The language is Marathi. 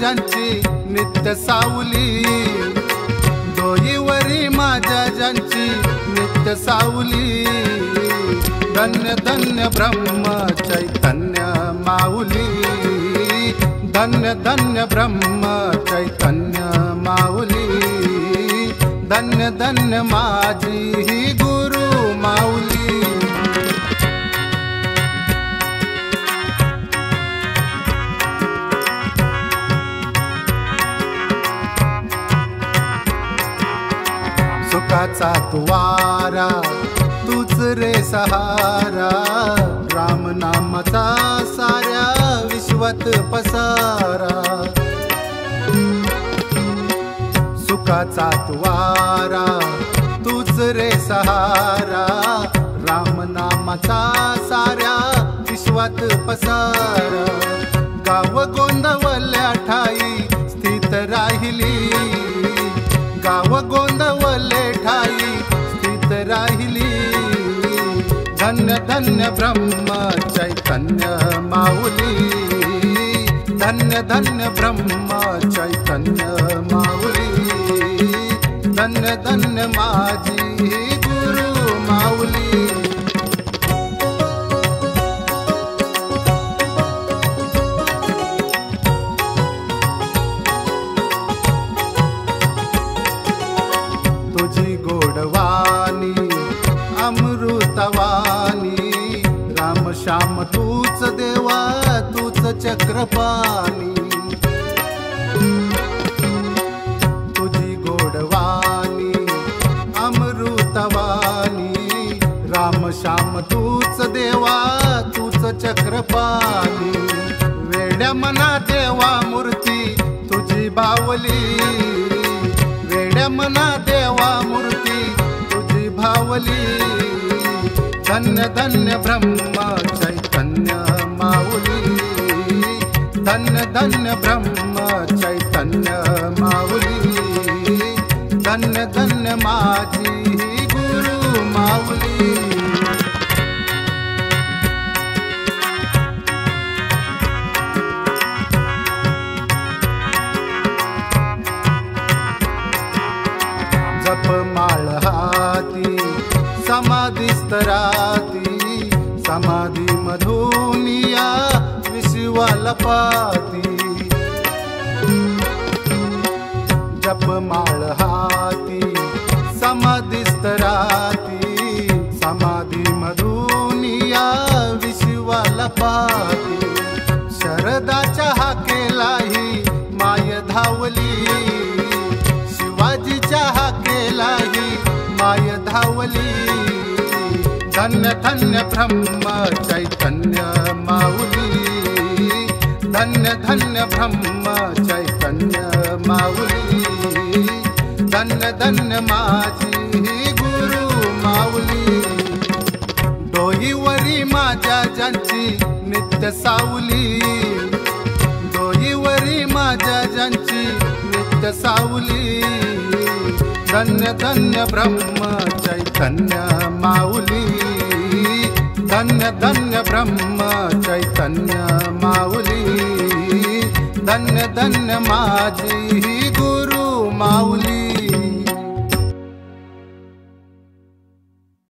ज्यांची नित्य सावली, डोईवरी माझ्या ज्यांची नित्य सावली, धन्य धन्य ब्रह्म चैतन्य माऊली, धन्य धन्य ब्रह्म चैतन्य माऊली, धन्य धन्य माझी ही गुरु माऊली। सुखाचा तुवारा तूच रे सहारा, राम नामाचा साऱ्या विश्वात पसारा, सुखाचा तुवारा तूच रे सहारा, राम नामाचा साऱ्या विश्वात पसारा, गाव गोंदवल्या ठाई स्थित राहिली, गाव गोंदवले ठाई स्थित राहिली, धन्य धन्य ब्रह्म चैतन्य माऊली, धन्य धन्य ब्रह्म चैतन्य माऊली, धन्य धन्य माझी गुरु माऊली। तुझी गोडवानी अमृतवानी, राम श्याम तूच देवा तूच चक्रपाणी, तुझी गोडवानी अमृतवानी, राम श्याम तूच देवा तूच चक्रपाणी, वेड्या मना देवा मूर्ती तुझी बावली, वेड्या मना देवा मूर्ती तुझी भावली, धन्य धन्य ब्रह्म चैतन्य माऊली, धन्य धन्य ब्रह्म चैतन्य माऊली, धन्य धन्य माझी गुरु माऊली। जपमाळ हाती समाधीस्थ राहती, समाधी मधून या विश्वाला पाती, जपमाळ हाती समाधीस्थ राहती, समाधी मधून या विश्वाला पाती, शरदाच्या हाकेलाही माय धावली, शिवाजीच्या हाकेलाही माय धावली, धन्य धन्य ब्रह्म चैतन्य माऊली, धन्य धन्य ब्रह्म चैतन्य माऊली, धन्य धन्य माझी गुरु माऊली। डोईवरी माझ्या ज्यांची नित्य सावली, डोईवरी माझ्या ज्यांची नित्य सावली, धन्य धन्य ब्रह्म चैतन्य माऊली, धन्य धन्य ब्रह्म चैतन्य माऊली, धन्य धन्य माझी गुरु माऊली।